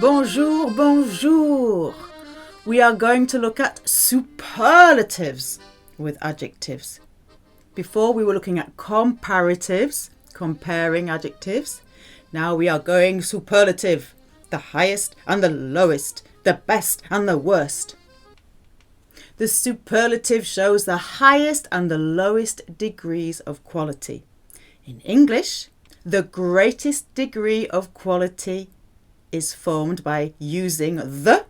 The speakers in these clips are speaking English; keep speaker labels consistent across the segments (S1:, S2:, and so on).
S1: Bonjour, bonjour. We are going to look at superlatives with adjectives. Before we were looking at comparatives, comparing adjectives. Now we are going superlative, the highest and the lowest, the best and the worst. The superlative shows the highest and the lowest degrees of quality. In English, the greatest degree of quality is formed by using the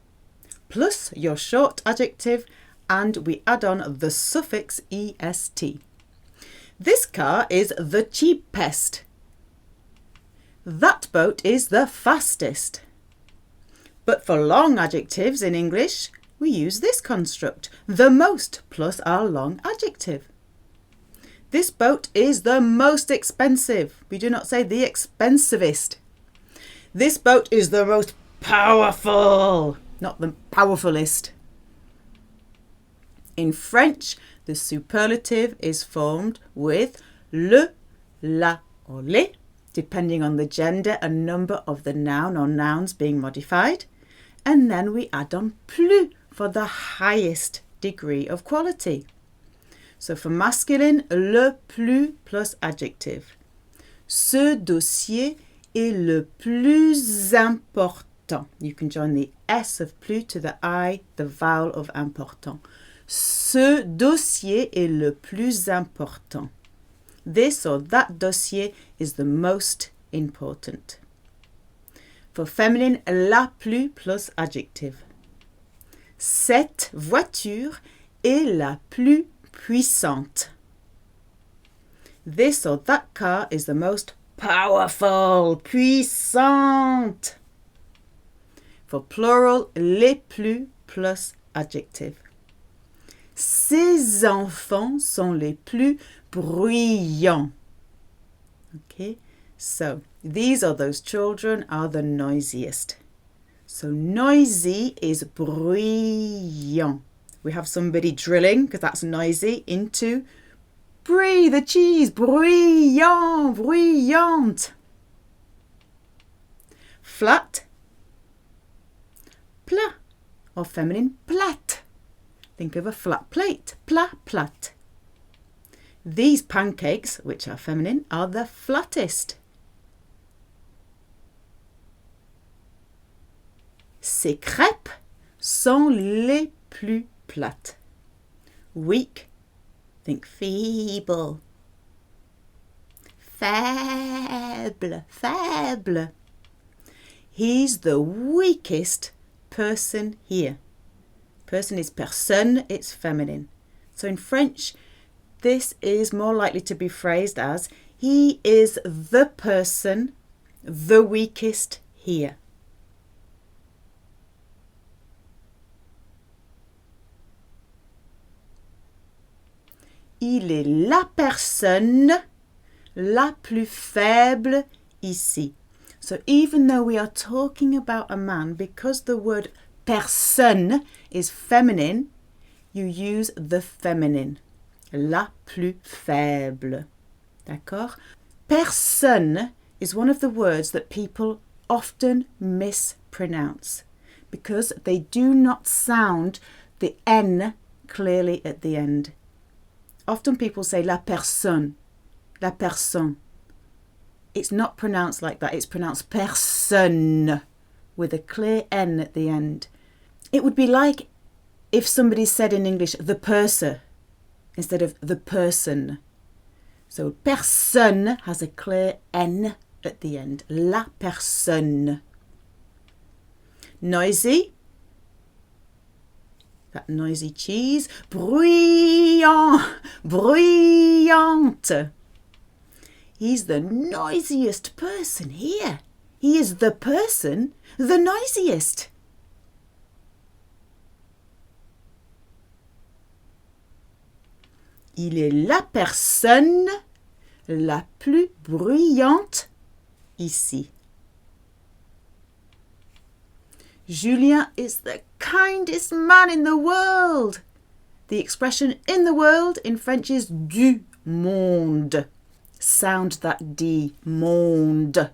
S1: plus your short adjective, and we add on the suffix est. This car is the cheapest. That boat is the fastest. But for long adjectives in English, we use this construct, the most plus our long adjective. This boat is the most expensive. We do not say the expensivest. This boat is the most powerful, not the powerfulest. In French, the superlative is formed with le, la, or les, depending on the gender and number of the noun or nouns being modified. And then we add on plus for the highest degree of quality. So for masculine, le plus plus adjective. Ce dossier est le plus important. You can join the S of plus to the I, the vowel of important. Ce dossier est le plus important. This or that dossier is the most important. For feminine, la plus plus adjective. Cette voiture est la plus puissante. This or that car is the most powerful, puissante. For plural, les plus plus adjective. Ces enfants sont les plus bruyants. Okay, so these are those children are the noisiest. So noisy is bruyant. We have somebody drilling, because that's noisy, into brie, the cheese, bruyant, bruyante. Flat, plat, or feminine, plate. Think of a flat plate, plat, plate. These pancakes, which are feminine, are the flattest. Ces crêpes sont les plus plates. Weak, think feeble. Faible, faible. He's the weakest person here. Person is personne, it's feminine. So in French, this is more likely to be phrased as he is the person, the weakest here. Il est la personne la plus faible ici. So even though we are talking about a man, because the word personne is feminine, you use the feminine. La plus faible. D'accord? Personne is one of the words that people often mispronounce because they do not sound the N clearly at the end. Often people say la personne, la personne. It's not pronounced like that. It's pronounced personne with a clear N at the end. It would be like if somebody said in English the purser instead of the person. So personne has a clear N at the end. La personne. Noisy. That noisy cheese. Bruyant, bruyante. He's the noisiest person here. He is the person, the noisiest. Il est la personne la plus bruyante ici. Julien is the kindest man in the world. The expression in the world in French is du monde. Sound that D, monde.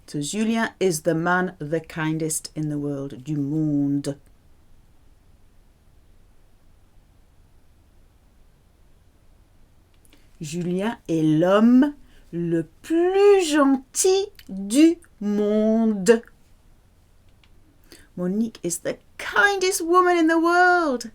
S1: So Julien is the man the kindest in the world. Du monde. Julien est l'homme le plus gentil du monde. Monique is the kindest woman in the world.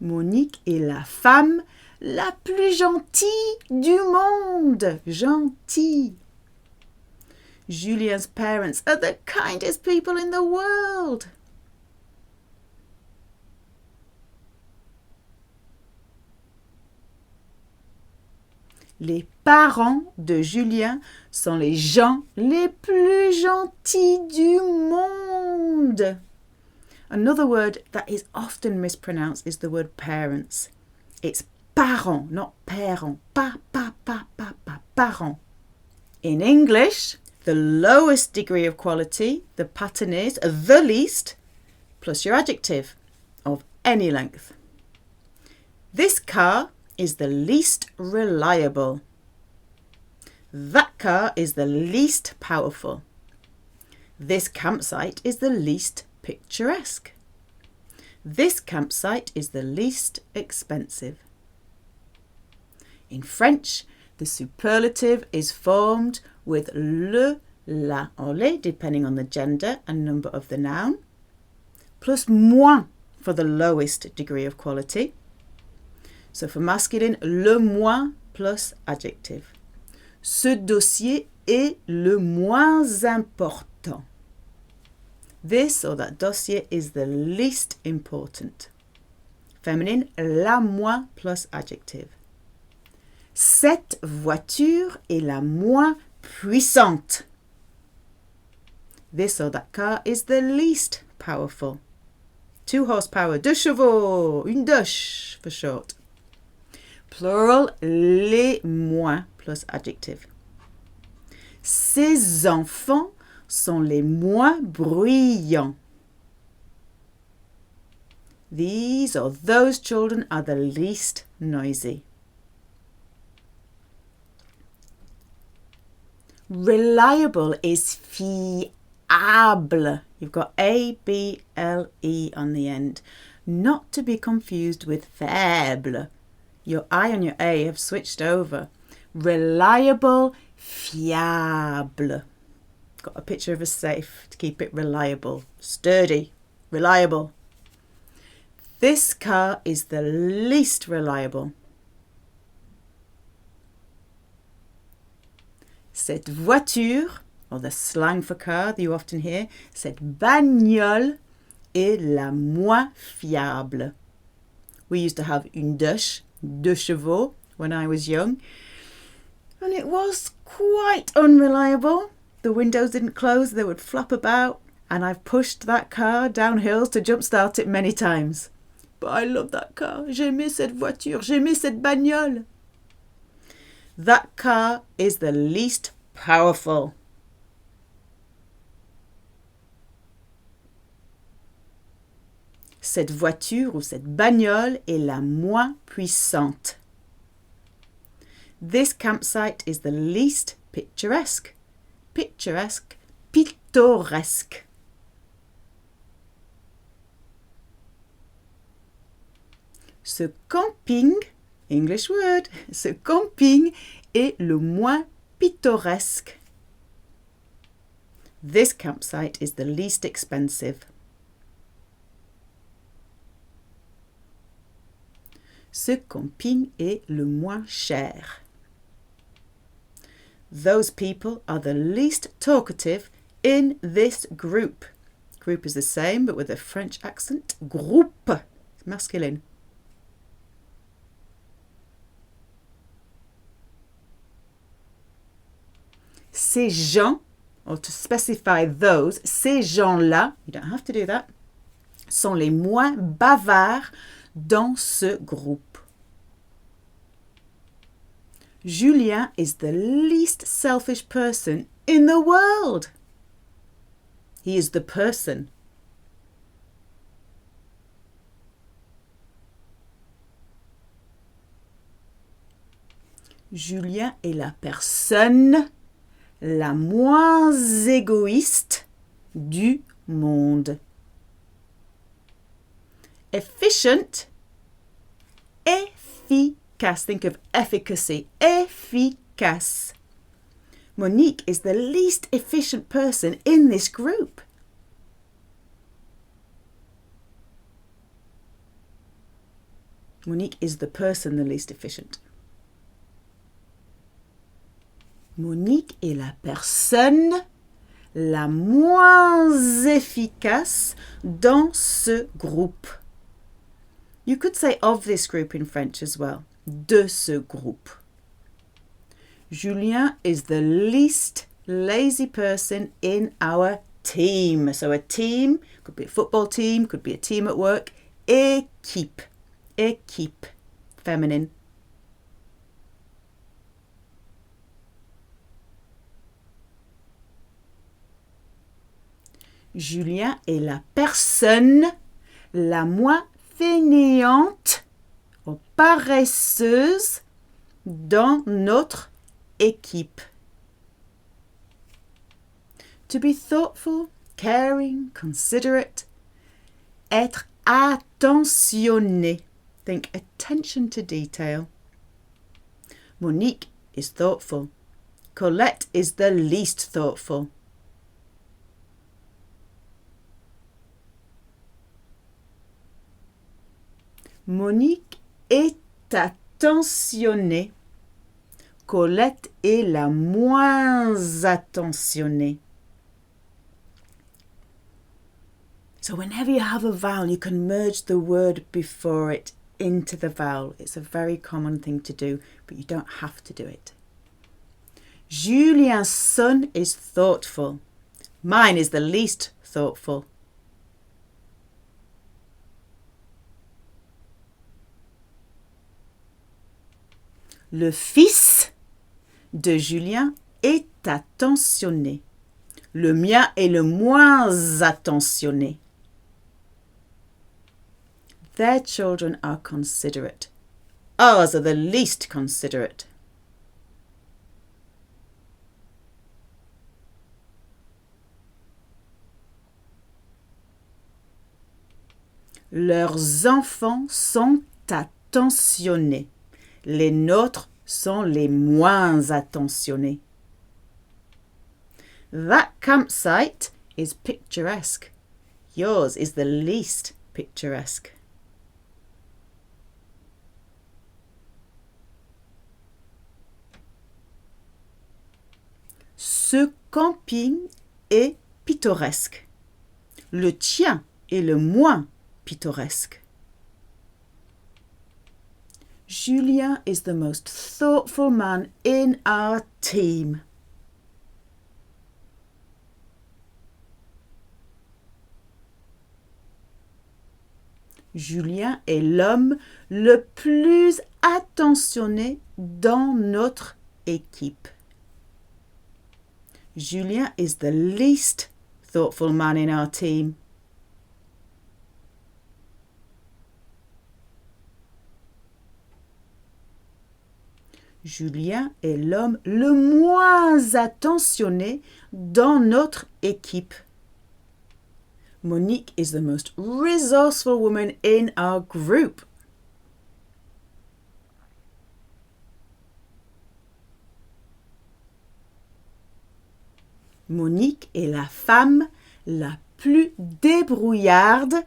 S1: Monique est la femme la plus gentille du monde. Gentille. Julien's parents are the kindest people in the world. Les parents de Julien sont les gens les plus gentils du monde. Another word that is often mispronounced is the word parents. It's parents, not parents. Parents. In English, the lowest degree of quality, the pattern is the least plus your adjective of any length. This car is the least reliable. That car is the least powerful. This campsite is the least picturesque. This campsite is the least expensive. In French, the superlative is formed with le, la, or les, depending on the gender and number of the noun, plus moins for the lowest degree of quality. So for masculine, le moins plus adjective. Ce dossier est le moins important. This or that dossier is the least important. Feminine, la moins plus adjective. Cette voiture est la moins puissante. This or that car is the least powerful. 2 horsepower, 2 chevaux, une douche for short. Plural, les moins plus adjective. Ces enfants sont les moins bruyants. These or those children are the least noisy. Reliable is fiable. You've got A-B-L-E on the end. Not to be confused with faible. Your I and your A have switched over. Reliable, fiable. Got a picture of a safe to keep it reliable. Sturdy, reliable. This car is the least reliable. Cette voiture, or the slang for car that you often hear, cette bagnole est la moins fiable. We used to have une douche, 2 chevaux, when I was young, and it was quite unreliable. The windows didn't close, they would flap about, and I've pushed that car down hills to jumpstart it many times. But I love that car. J'aimais cette voiture, j'aimais cette bagnole. That car is the least powerful. Cette voiture ou cette bagnole est la moins puissante. This campsite is the least picturesque. Picturesque, pittoresque. Ce camping, English word, ce camping est le moins pittoresque. This campsite is the least expensive. Ce camping est le moins cher. Those people are the least talkative in this group. Group is the same, but with a French accent. Groupe, masculine. Ces gens, or to specify those, ces gens-là, you don't have to do that, sont les moins bavards dans ce groupe. Julien is the least selfish person in the world. He is the person. Julien est la personne la moins égoïste du monde. Efficient, efficace. Think of efficacy. Efficace. Monique is the least efficient person in this group. Monique is the person the least efficient. Monique est la personne la moins efficace dans ce groupe. You could say of this group in French as well. De ce groupe. Julien is the least lazy person in our team. So a team could be a football team, could be a team at work. Équipe. Équipe. Feminine. Julien est la personne la moins fainéante ou paresseuse dans notre équipe. To be thoughtful, caring, considerate. Être attentionné. Think attention to detail. Monique is thoughtful. Colette is the least thoughtful. Monique est attentionnée. Colette est la moins attentionnée. So whenever you have a vowel, you can merge the word before it into the vowel. It's a very common thing to do, but you don't have to do it. Julien's son is thoughtful. Mine is the least thoughtful. Le fils de Julien est attentionné. Le mien est le moins attentionné. Their children are considerate. Ours are the least considerate. Leurs enfants sont attentionnés. Les nôtres sont les moins attentionnés. That campsite is picturesque. Yours is the least picturesque. Ce camping est pittoresque. Le tien est le moins pittoresque. Julien is the most thoughtful man in our team. Julien est l'homme le plus attentionné dans notre équipe. Julien is the least thoughtful man in our team. Julien est l'homme le moins attentionné dans notre équipe. Monique is the most resourceful woman in our group. Monique est la femme la plus débrouillarde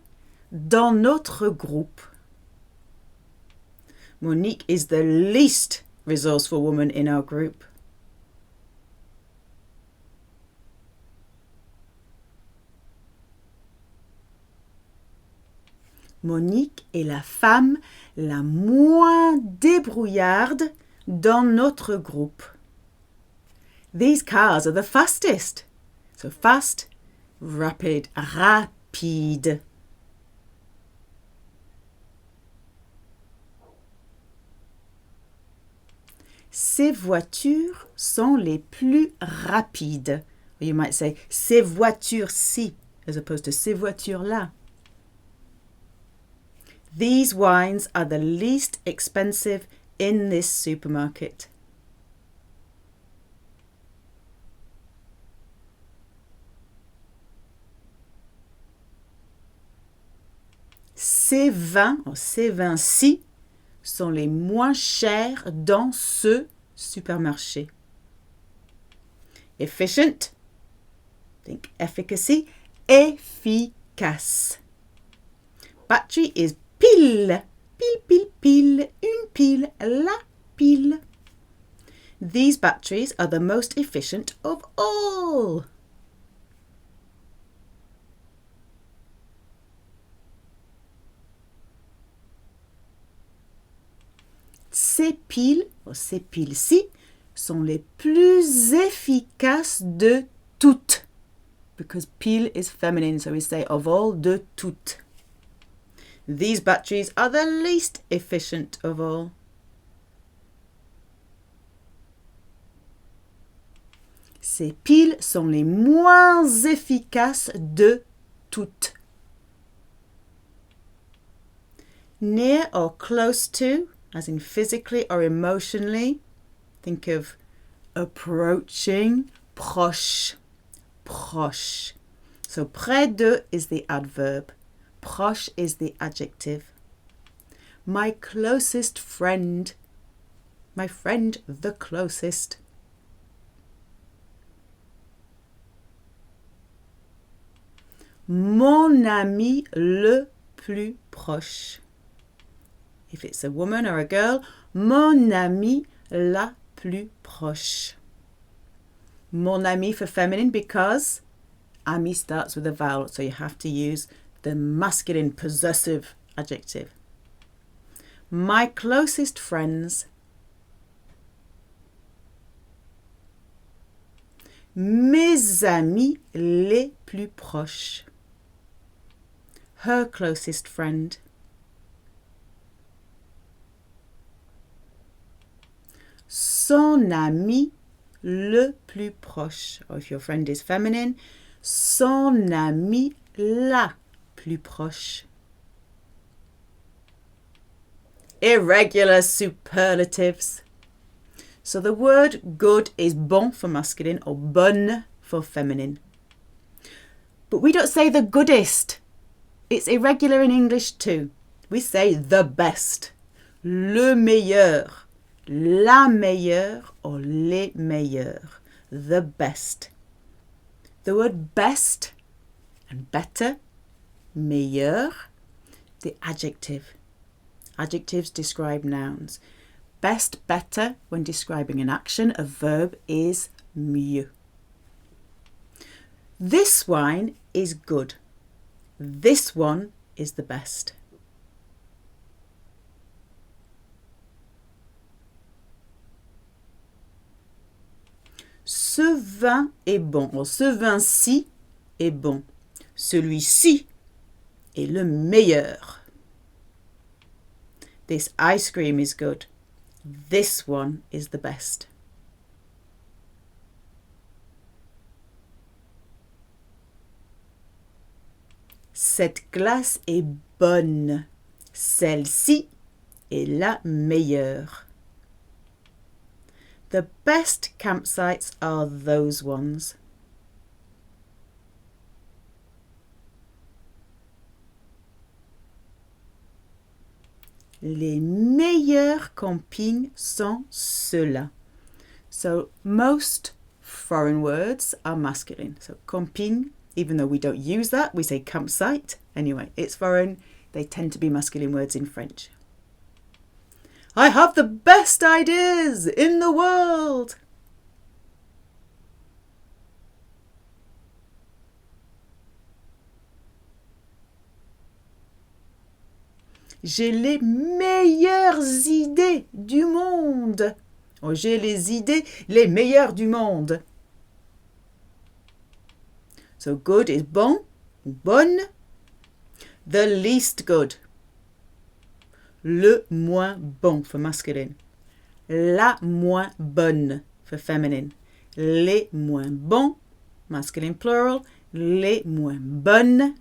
S1: dans notre groupe. Monique is the least resourceful woman in our group. Monique est la femme la moins débrouillarde dans notre groupe. These cars are the fastest. So fast, rapid, rapide. Ces voitures sont les plus rapides. Or you might say, ces voitures-ci, as opposed to ces voitures-là. These wines are the least expensive in this supermarket. Ces vins-ci sont les moins chers dans ce supermarché. Efficient, think efficacy, efficace. Battery is pile, pile, une pile, la pile. These batteries are the most efficient of all. Ces piles-ci sont les plus efficaces de toutes. Because pile is feminine, so we say of all, de toutes. These batteries are the least efficient of all. Ces piles sont les moins efficaces de toutes. Near or close to, as in physically or emotionally. Think of approaching, proche, proche. So près de is the adverb. Proche is the adjective. My closest friend. My friend, the closest. Mon ami le plus proche. If it's a woman or a girl, mon ami la plus proche. Mon ami for feminine because ami starts with a vowel, so you have to use the masculine possessive adjective. My closest friends. Mes amis les plus proches. Her closest friend. Son ami le plus proche. Or if your friend is feminine, son ami la plus proche. Irregular superlatives. So the word good is bon for masculine or bonne for feminine. But we don't say the goodest. It's irregular in English too. We say the best, le meilleur, la meilleure or les meilleurs, the best. The word best and better, meilleur, the adjective. Adjectives describe nouns. Best, better, when describing an action, a verb is mieux. This wine is good. This one is the best. Ce vin est bon. Or, ce vin-ci est bon. Celui-ci est le meilleur. This ice cream is good. This one is the best. Cette glace est bonne. Celle-ci est la meilleure. The best campsites are those ones. Les meilleurs campings sont ceux-là. So most foreign words are masculine. So camping, even though we don't use that, we say campsite. Anyway, it's foreign. They tend to be masculine words in French. I have the best ideas in the world. J'ai les meilleures idées du monde. Oh, j'ai les idées les meilleures du monde. So good is bon, bonne. The least good. Le moins bon for masculine. La moins bonne for feminine. Les moins bons, masculine plural. Les moins bonnes,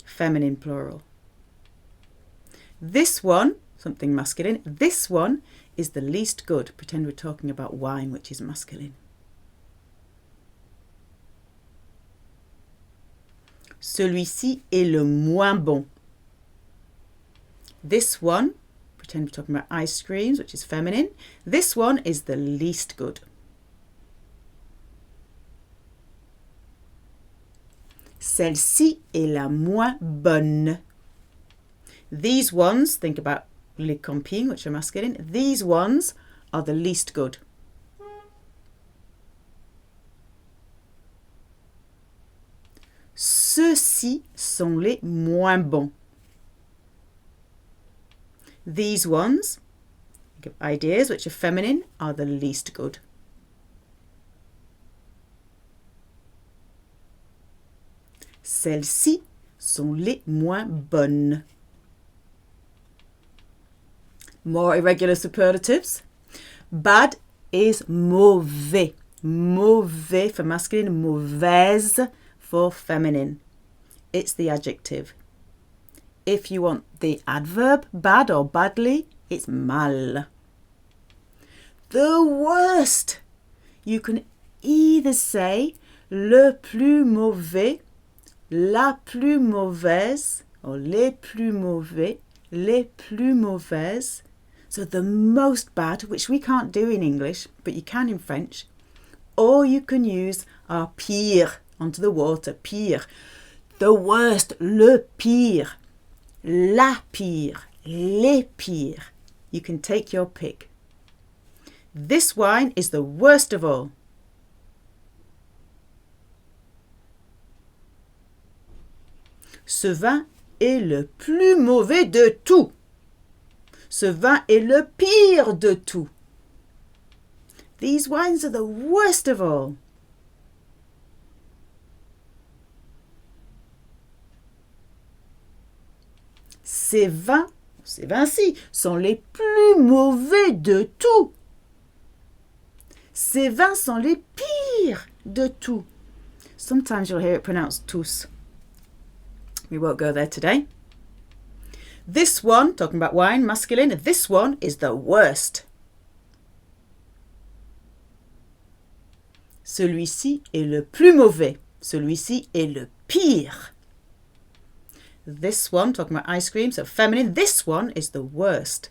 S1: feminine plural. This one, something masculine, this one is the least good. Pretend we're talking about wine, which is masculine. Celui-ci est le moins bon. This one, pretend we're talking about ice creams, which is feminine. This one is the least good. Celle-ci est la moins bonne. These ones, think about les copines, which are masculine. These ones are the least good. Ceux-ci sont les moins bons. These ones, think of ideas which are feminine, are the least good. Celles-ci sont les moins bonnes. More irregular superlatives. Bad is mauvais. Mauvais for masculine, mauvaise for feminine. It's the adjective. If you want the adverb, bad or badly, it's mal. The worst. You can either say le plus mauvais, la plus mauvaise, or les plus mauvais, les plus mauvaises. So the most bad, which we can't do in English, but you can in French. Or you can use our pire onto the water, pire. The worst, le pire, la pire, les pires. You can take your pick. This wine is the worst of all. Ce vin est le plus mauvais de tout. Ce vin est le pire de tout. These wines are the worst of all. Ces vins-ci sont les plus mauvais de tout. Ces vins sont les pires de tout. Sometimes you'll hear it pronounced tous. We won't go there today. This one, talking about wine, masculine, this one is the worst. Celui-ci est le plus mauvais. Celui-ci est le pire. This one, talking about ice cream, so feminine, this one is the worst.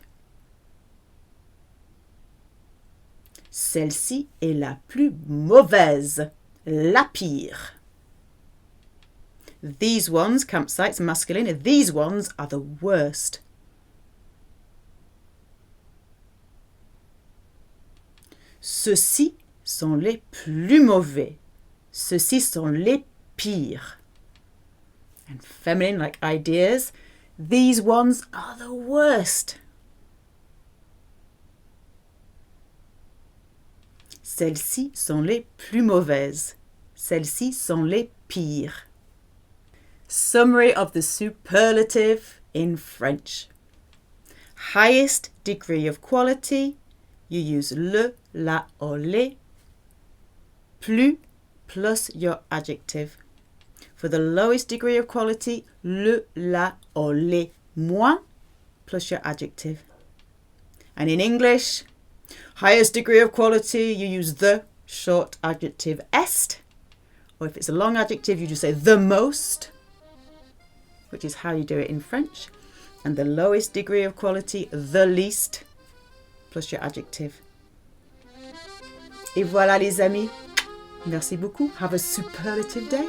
S1: Celle-ci est la plus mauvaise. La pire. These ones, campsites, masculine, these ones are the worst. Ceux-ci sont les plus mauvais. Ceux-ci sont les pires. And feminine, like ideas, these ones are the worst. Celles-ci sont les plus mauvaises. Celles-ci sont les pires. Summary of the superlative in French. Highest degree of quality, you use le, la or les. Plus plus your adjective. For the lowest degree of quality, le, la or les moins plus your adjective. And in English, highest degree of quality, you use the short adjective est. Or if it's a long adjective, you just say the most, which is how you do it in French. And the lowest degree of quality, the least, plus your adjective. Et voilà les amis. Merci beaucoup. Have a superlative day.